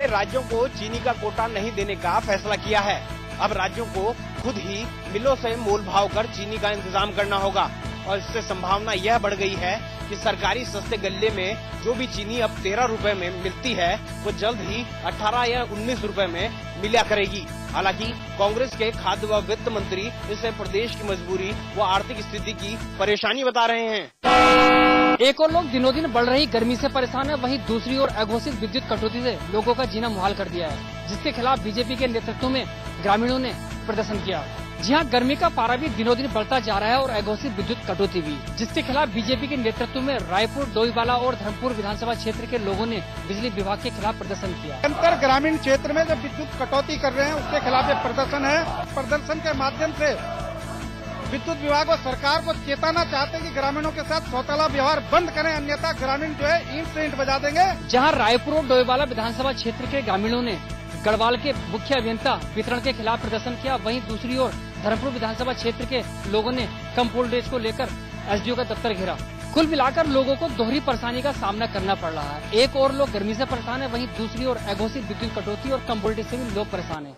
राज्यों को चीनी का कोटा नहीं देने का फैसला किया है। अब राज्यों को खुद ही मिलों से मोल भाव कर चीनी का इंतजाम करना होगा और इससे संभावना यह बढ़ गई है कि सरकारी सस्ते गल्ले में जो भी चीनी अब 13 रुपए में मिलती है वो जल्द ही 18 या 19 रुपए में मिला करेगी। हालांकि कांग्रेस के खाद्य व वित्त मंत्री इसे प्रदेश की मजबूरी व आर्थिक स्थिति की परेशानी बता रहे हैं। एक और लोग दिनों दिन बढ़ रही गर्मी से परेशान है, वहीं दूसरी ओर अघोषित विद्युत कटौती से लोगों का जीना मुहाल कर दिया है, जिसके खिलाफ बीजेपी के नेतृत्व में ग्रामीणों ने प्रदर्शन किया। जी हां, गर्मी का पारा भी दिनों दिन बढ़ता जा रहा है और अघोषित विद्युत कटौती भी, जिसके खिलाफ बीजेपी के नेतृत्व में रायपुर, डोईवाला और धर्मपुर विधानसभा क्षेत्र के लोगों ने बिजली विभाग के खिलाफ प्रदर्शन किया। अंतर ग्रामीण क्षेत्र में जो विद्युत कटौती कर रहे हैं उसके खिलाफ एक प्रदर्शन है। प्रदर्शन के माध्यम से विद्युत विभाग और सरकार को चेताना चाहते हैं कि ग्रामीणों के साथ सौतेला व्यवहार बंद करें, अन्यथा ग्रामीण जो है ईंट से ईंट बजा देंगे। जहाँ रायपुर और डोईवाला विधानसभा क्षेत्र के ग्रामीणों ने गढ़वाल के मुख्य अभियंता वितरण के खिलाफ प्रदर्शन किया, वहीं दूसरी ओर धर्मपुर विधानसभा क्षेत्र के लोगों ने कम वोल्टेज को लेकर एसडीओ का दफ्तर घेरा। कुल मिलाकर लोगों को दोहरी परेशानी का सामना करना पड़ रहा है। एक और लोग गर्मी से परेशान है, वहीं दूसरी ओर अघोषित विद्युत कटौती और कम वोल्टेज से भी लोग परेशान हैं।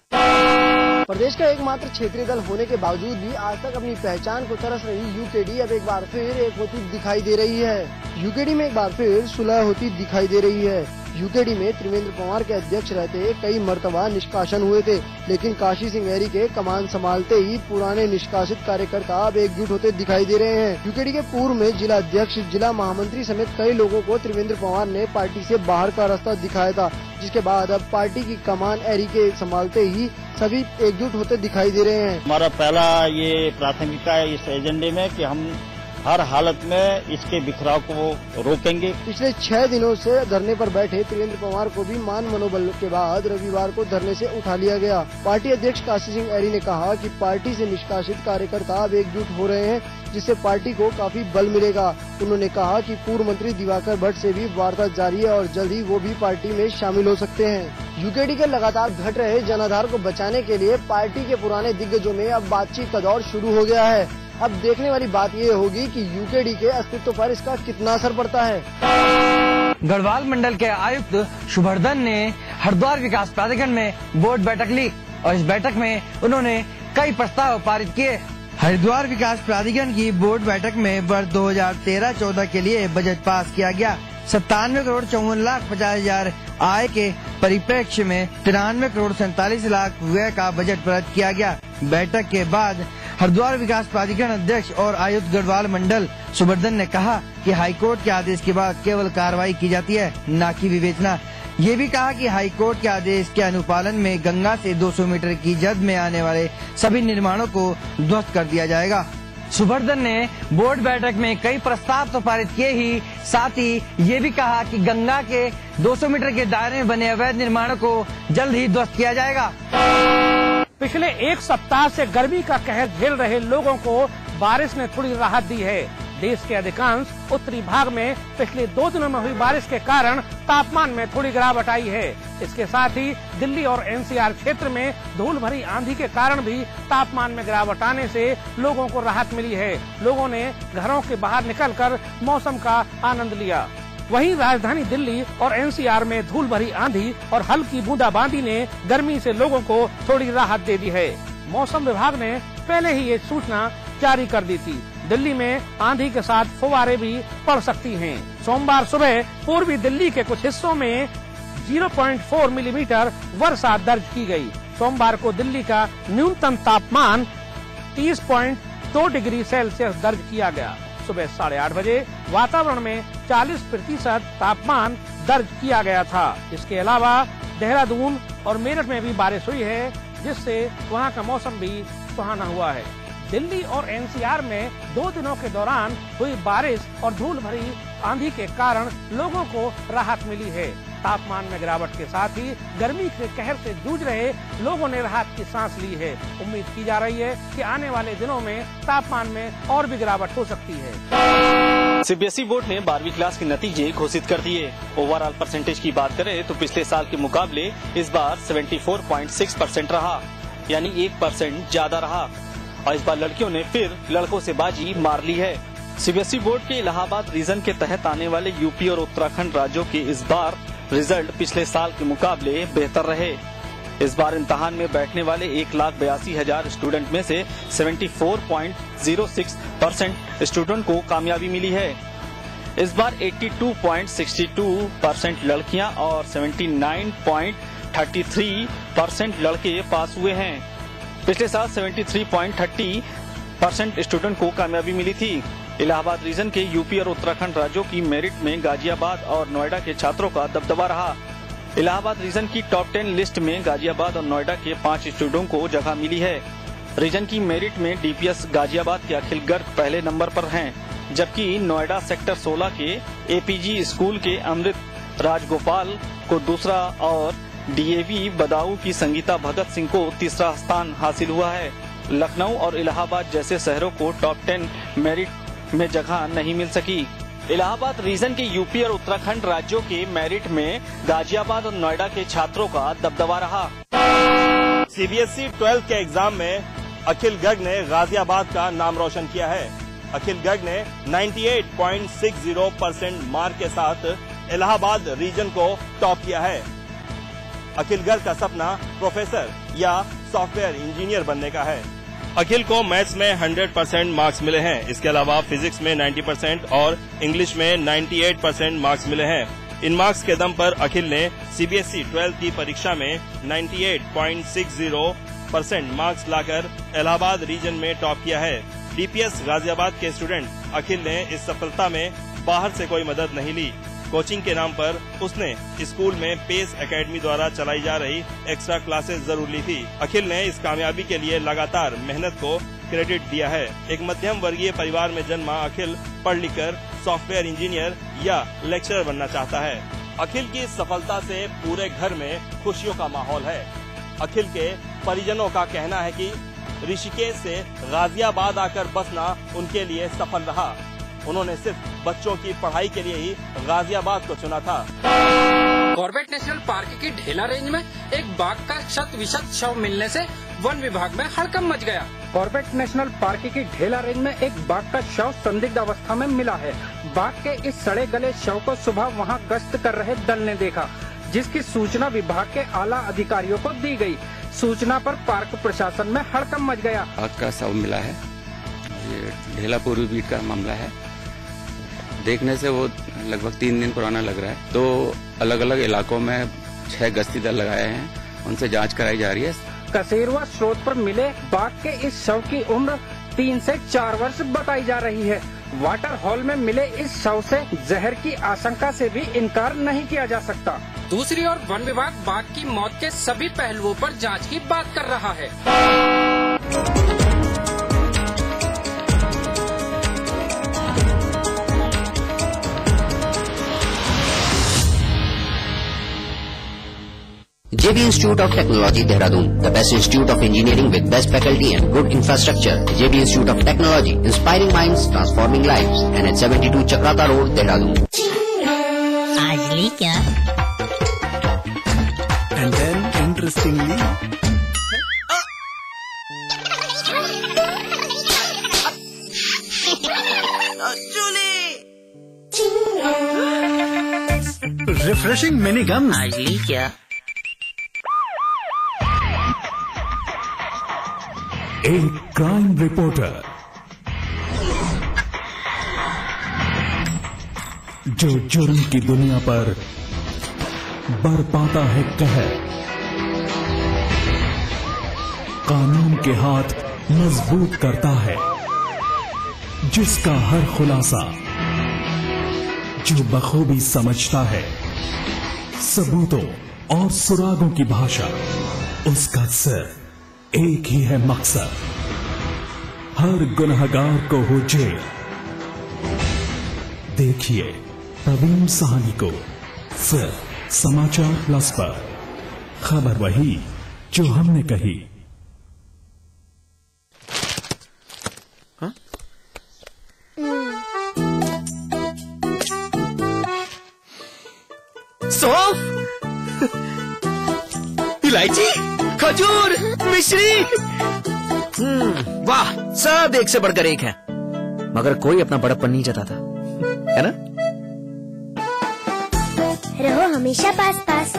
प्रदेश का एकमात्र क्षेत्रीय दल होने के बावजूद भी आज तक अपनी पहचान को तरस रही यूकेडी अब एक बार फिर एक होती दिखाई दे रही है। यूकेडी में एक बार फिर सुलह होती दिखाई दे रही है। यूकेडी में त्रिवेंद्र पवार के अध्यक्ष रहते कई मर्तबा निष्कासन हुए थे, लेकिन काशी सिंह ऐरी के कमान संभालते ही पुराने निष्कासित कार्यकर्ता अब एकजुट होते दिखाई दे रहे हैं। यूकेडी के पूर्व में जिला अध्यक्ष, जिला महामंत्री समेत कई लोगों को त्रिवेंद्र पवार ने पार्टी से बाहर का रास्ता दिखाया था, जिसके बाद अब पार्टी की कमान ऐरी के संभालते ही सभी एकजुट होते दिखाई दे रहे हैं। हमारा पहला ये प्राथमिकता है इस एजेंडे में कि हम हर हालत में इसके बिखराव को रोकेंगे। पिछले 6 दिनों से धरने पर बैठे त्रिवेंद्र पवार को भी मान मनोबल के बाद रविवार को धरने से उठा लिया गया। पार्टी अध्यक्ष काशी सिंह ऐरी ने कहा कि पार्टी से निष्कासित कार्यकर्ता अब एकजुट हो रहे हैं, जिससे पार्टी को काफी बल मिलेगा। उन्होंने कहा कि पूर्व मंत्री दिवाकर भट्ट से भी वार्ता जारी है और जल्द ही वो भी पार्टी में शामिल हो सकते हैं। यूकेडी के लगातार घट रहे जनाधार को बचाने के लिए पार्टी के पुराने दिग्गजों में अब बातचीत का दौर शुरू हो गया है। अब देखने वाली बात ये होगी कि यूकेडी के अस्तित्व पर इसका कितना असर पड़ता है। गढ़वाल मंडल के आयुक्त शुभर्धन ने हरिद्वार विकास प्राधिकरण में बोर्ड बैठक ली और इस बैठक में उन्होंने कई प्रस्ताव पारित किए। हरिद्वार विकास प्राधिकरण की बोर्ड बैठक में वर्ष 2013-14 के लिए बजट पास किया गया। 97,54,50,000 आय के परिप्रेक्ष्य में 93 करोड़ 47 लाख व्यय का बजट प्रस्तुत किया गया। बैठक के बाद हरिद्वार विकास प्राधिकरण अध्यक्ष और आयुक्त गढ़वाल मंडल शुभर्धन ने कहा कि हाईकोर्ट के आदेश के बाद केवल कार्रवाई की जाती है, न कि विवेचना। ये भी कहा कि हाईकोर्ट के आदेश के अनुपालन में गंगा से 200 मीटर की जद में आने वाले सभी निर्माणों को ध्वस्त कर दिया जाएगा। शुभर्धन ने बोर्ड बैठक में कई प्रस्ताव तो पारित किए ही साथ ही ये भी कहा कि गंगा के 200 मीटर के दायरे में बने अवैध निर्माणों को जल्द ही ध्वस्त किया जाएगा। पिछले एक सप्ताह से गर्मी का कहर झेल रहे लोगों को बारिश ने थोड़ी राहत दी है। देश के अधिकांश उत्तरी भाग में पिछले 2 दिनों में हुई बारिश के कारण तापमान में थोड़ी गिरावट आई है। इसके साथ ही दिल्ली और एनसीआर क्षेत्र में धूल भरी आंधी के कारण भी तापमान में गिरावट आने से लोगों को राहत मिली है। लोगों ने घरों के बाहर निकलकर मौसम का आनंद लिया। वहीं राजधानी दिल्ली और एनसीआर में धूल भरी आंधी और हल्की बूंदाबांदी ने गर्मी से लोगों को थोड़ी राहत दे दी है। मौसम विभाग ने पहले ही ये सूचना जारी कर दी थी। दिल्ली में आंधी के साथ फुहारे भी पड़ सकती हैं। सोमवार सुबह पूर्वी दिल्ली के कुछ हिस्सों में 0.4 मिलीमीटर वर्षा दर्ज की गई। सोमवार को दिल्ली का न्यूनतम तापमान 30.2 डिग्री सेल्सियस दर्ज किया गया। सुबह 8:30 बजे वातावरण में 40% तापमान दर्ज किया गया था। इसके अलावा देहरादून और मेरठ में भी बारिश हुई है, जिससे वहां का मौसम भी सुहाना हुआ है। दिल्ली और एनसीआर में 2 दिनों के दौरान हुई बारिश और धूल भरी आंधी के कारण लोगों को राहत मिली है। तापमान में गिरावट के साथ ही गर्मी के कहर से जूझ रहे लोगों ने राहत की सांस ली है। उम्मीद की जा रही है कि आने वाले दिनों में तापमान में और भी गिरावट हो सकती है। सीबीएसई बोर्ड ने 12वीं क्लास के नतीजे घोषित कर दिए। ओवरऑल परसेंटेज की बात करें तो पिछले साल के मुकाबले इस बार 74.6% रहा, यानी 1% ज्यादा रहा और इस बार लड़कियों ने फिर लड़कों से बाजी मार ली है। सीबीएसई बोर्ड के इलाहाबाद रीजन के तहत आने वाले यूपी और उत्तराखंड राज्यों के इस बार रिजल्ट पिछले साल के मुकाबले बेहतर रहे। इस बार इम्तिहान में बैठने वाले 1,82,000 स्टूडेंट में से 74.06% स्टूडेंट को कामयाबी मिली है। इस बार 82.62% लड़कियां और 79.33% लड़के पास हुए हैं। पिछले साल 73.30% स्टूडेंट को कामयाबी मिली थी। इलाहाबाद रीजन के यूपी और उत्तराखंड राज्यों की मेरिट में गाजियाबाद और नोएडा के छात्रों का दबदबा रहा। इलाहाबाद रीजन की टॉप 10 लिस्ट में गाजियाबाद और नोएडा के 5 स्टूडेंटों को जगह मिली है। रीजन की मेरिट में डीपीएस गाजियाबाद के अखिल गर्ग पहले नंबर पर हैं, जबकि नोएडा सेक्टर 16 के एपीजी स्कूल के अमृत राजगोपाल को दूसरा और डीएवी बदाऊं की संगीता भगत सिंह को तीसरा स्थान हासिल हुआ है। लखनऊ और इलाहाबाद जैसे शहरों को टॉप 10 मेरिट में जगह नहीं मिल सकी। इलाहाबाद रीजन के यूपी और उत्तराखंड राज्यों के मेरिट में गाजियाबाद और नोएडा के छात्रों का दबदबा रहा। सीबीएसई 12th के एग्जाम में अखिल गर्ग ने गाजियाबाद का नाम रोशन किया है। अखिल गर्ग ने 98.60% मार्क के साथ इलाहाबाद रीजन को टॉप किया है। अखिल गर्ग का सपना प्रोफेसर या सॉफ्टवेयर इंजीनियर बनने का है। अखिल को मैथ्स में 100% मार्क्स मिले हैं। इसके अलावा फिजिक्स में 90% और इंग्लिश में 98% मार्क्स मिले हैं। इन मार्क्स के दम पर अखिल ने सीबीएसई 12th की परीक्षा में 98.60% मार्क्स लाकर इलाहाबाद रीजन में टॉप किया है। डीपीएस गाजियाबाद के स्टूडेंट अखिल ने इस सफलता में बाहर से कोई मदद नहीं ली। कोचिंग के नाम पर उसने स्कूल में पेस एकेडमी द्वारा चलाई जा रही एक्स्ट्रा क्लासेस जरूर ली थी। अखिल ने इस कामयाबी के लिए लगातार मेहनत को क्रेडिट दिया है। एक मध्यम वर्गीय परिवार में जन्मा अखिल पढ़ लिखकर सॉफ्टवेयर इंजीनियर या लेक्चरर बनना चाहता है। अखिल की सफलता से पूरे घर में खुशियों का माहौल है। अखिल के परिजनों का कहना है कि ऋषिकेश से गाजियाबाद आकर बसना उनके लिए सफल रहा। उन्होंने सिर्फ बच्चों की पढ़ाई के लिए ही गाजियाबाद को चुना था। कॉर्बेट नेशनल पार्क की ढेला रेंज में एक बाघ का शत-विशत शव मिलने से वन विभाग में हड़कंप मच गया। कॉर्बेट नेशनल पार्क की ढेला रेंज में एक बाघ का शव संदिग्ध अवस्था में मिला है। बाघ के इस सड़े गले शव को सुबह वहां गश्त कर रहे दल ने देखा, जिसकी सूचना विभाग के आला अधिकारियों को दी गई। सूचना पर पार्क प्रशासन में हड़कंप मच गया। बाघ का शव मिला है। ये ढेला पूर्वी बीट का मामला है। देखने से वो लगभग 3 दिन पुराना लग रहा है। तो अलग अलग इलाकों में 6 गश्ती दल लगाए हैं, उनसे जांच कराई जा रही है। कसेरवा स्रोत पर मिले बाघ के इस शव की उम्र 3 से 4 वर्ष बताई जा रही है। वाटर हॉल में मिले इस शव से जहर की आशंका से भी इनकार नहीं किया जा सकता। दूसरी ओर वन विभाग बाघ की मौत के सभी पहलुओं पर जांच की बात कर रहा है। JB Institute of Technology, Dehradun, the best institute of engineering with best faculty and good infrastructure. JB Institute of Technology, inspiring minds, transforming lives. And at 72 Chakrata Road, Dehradun. आज ली क्या? And then, interestingly, refreshing mini gums. आज ली क्या? एक crime reporter जो जुर्म की दुनिया पर बरपाता है कहर, कानून के हाथ मजबूत करता है, जिसका हर खुलासा जो बखूबी समझता है, सबूतों और सुरागों की भाषा, उसका सिर्फ एक ही है मकसद, हर गुनहगार को हो जेल। देखिए प्रवीण साहनी को सिर्फ समाचार प्लस पर। खबर वही जो हमने कही। सौंफ, इलायची, खजूर, मिश्री, वाह, सब एक से बढ़कर एक है। मगर कोई अपना बड़प्पन नहीं जताता, है ना? रहो हमेशा पास पास।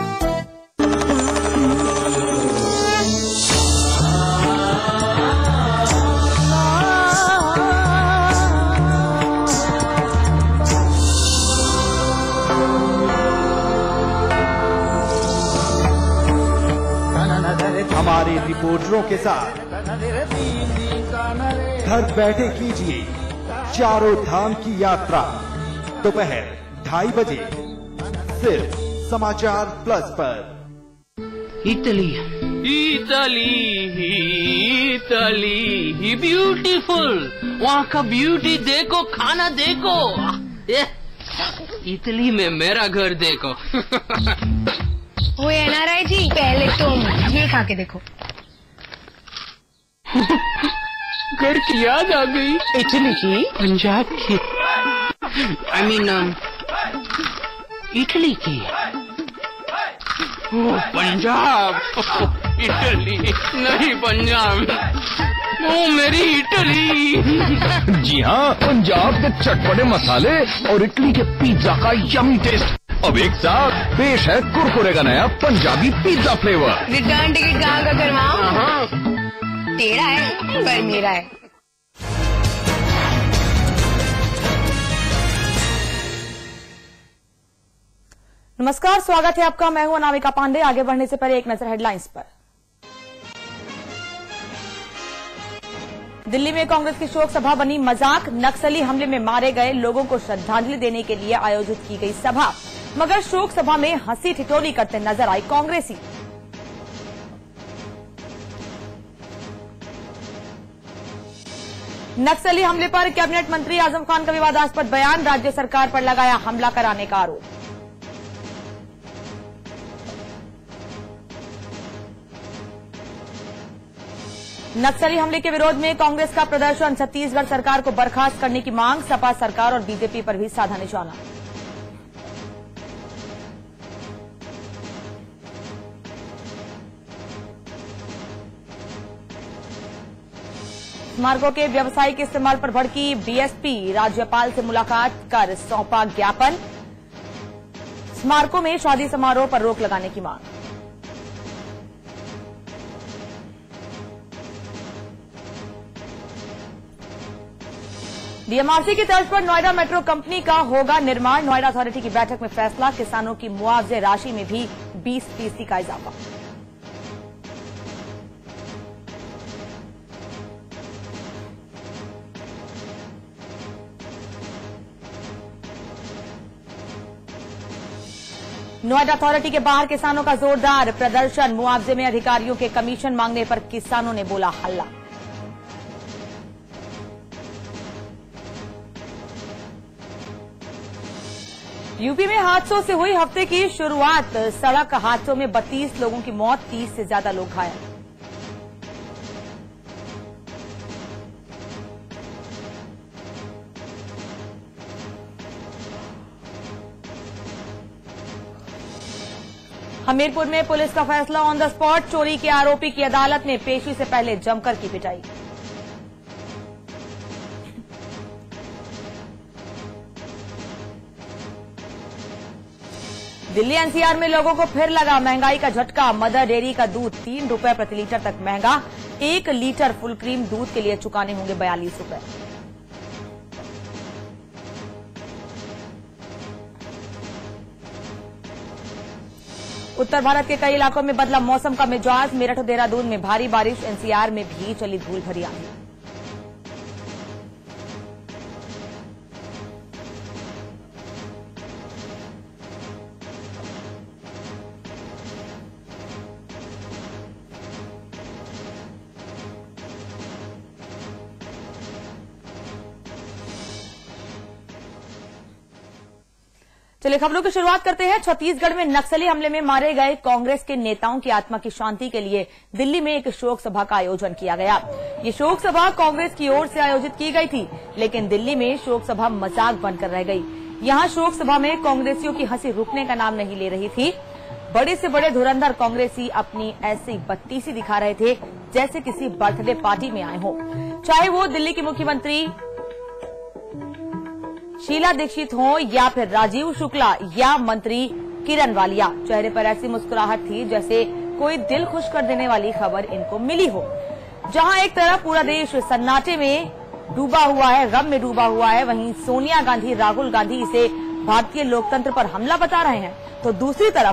हमारे रिपोर्टरों के साथ घर बैठे कीजिए चारों धाम की यात्रा दोपहर 2:30 बजे सिर्फ समाचार प्लस पर। इटली इटली इटली ब्यूटीफुल, वहाँ का ब्यूटी देखो, खाना देखो। इटली में मेरा घर देखो। वो एनआरआई जी, पहले तुम ये खा के देखो। घर की याद आ गई। इटली की, पंजाब की, आई मीन इटली की। ओह पंजाब, इटली नहीं पंजाब, ओ मेरी इटली। जी हाँ, पंजाब के चटपटे मसाले और इटली के पिज्जा का यमी टेस्ट। अब एक साथ पेश है कुरकुरे का नया Punjabi pizza flavour. Return ticket कहाँ का करवाऊं? तेरा है पर मेरा है। नमस्कार, स्वागत है आपका। मैं हूं अनामिका पांडे। आगे बढ़ने से पहले एक नजर हेडलाइंस पर। दिल्ली में कांग्रेस की शोक सभा बनी मजाक। नक्सली हमले में मारे गए लोगों को श्रद्धांजलि देने के लिए आयोजित की गई सभा, मगर शोक सभा में हंसी ठिठोली करते नजर आई कांग्रेसी। नक्सली हमले पर कैबिनेट मंत्री आजम खान का विवादास्पद बयान। राज्य सरकार पर लगाया हमला कराने का आरोप। नक्सली हमले के विरोध में कांग्रेस का प्रदर्शन। छत्तीसगढ़ सरकार को बर्खास्त करने की मांग। सपा सरकार और बीजेपी पर भी साधा निशाना। स्मारकों के व्यावसायिक इस्तेमाल पर भड़की बीएसपी। राज्यपाल से मुलाकात कर सौंपा ज्ञापन। स्मारकों में शादी समारोह पर रोक लगाने की मांग। डीएमआरसी की तर्ज पर नोएडा मेट्रो कंपनी का होगा निर्माण। नोएडा अथॉरिटी की बैठक में फैसला। किसानों की मुआवजे राशि में भी 20% का इजाफा। नोएडा अथॉरिटी के बाहर किसानों का जोरदार प्रदर्शन। मुआवजे में अधिकारियों के कमीशन मांगने पर किसानों ने बोला हल्ला। यूपी में हादसों से हुई हफ्ते की शुरुआत। सड़क हादसों में 32 लोगों की मौत, 30 से ज्यादा लोग घायल। हमीरपुर में पुलिस का फैसला ऑन द स्पॉट। चोरी के आरोपी की अदालत में पेशी से पहले जमकर की पिटाई। दिल्ली एनसीआर में लोगों को फिर लगा महंगाई का झटका। मदर डेयरी का दूध 3 रुपए प्रति लीटर तक महंगा। 1 लीटर फुल क्रीम दूध के लिए चुकाने होंगे 42 रुपए। उत्तर भारत के कई इलाकों में बदला मौसम का मिजाज। मेरठ और देहरादून में भारी बारिश। एनसीआर में भी चली धूल भरी आंधी। चलिए खबरों की शुरुआत करते हैं। छत्तीसगढ़ में नक्सली हमले में मारे गए कांग्रेस के नेताओं की आत्मा की शांति के लिए दिल्ली में एक शोक सभा का आयोजन किया गया। ये शोक सभा कांग्रेस की ओर से आयोजित की गई थी, लेकिन दिल्ली में शोक सभा मजाक बनकर रह गई। यहां शोक सभा में कांग्रेसियों की हंसी रुकने का नाम नहीं ले रही थी। बड़े से बड़े धुरंधर कांग्रेसी अपनी ऐसी बत्तीसी दिखा रहे थे जैसे किसी बर्थडे पार्टी में आए हों। चाहे वो दिल्ली की मुख्यमंत्री शीला दीक्षित हो या फिर राजीव शुक्ला या मंत्री किरण वालिया। चेहरे पर ऐसी मुस्कुराहट थी जैसे कोई दिल खुश कर देने वाली खबर इनको मिली हो। जहां एक तरफ पूरा देश सन्नाटे में डूबा हुआ है, गम में डूबा हुआ है, वहीं सोनिया गांधी, राहुल गांधी इसे भारतीय लोकतंत्र पर हमला बता रहे हैं, तो दूसरी तरफ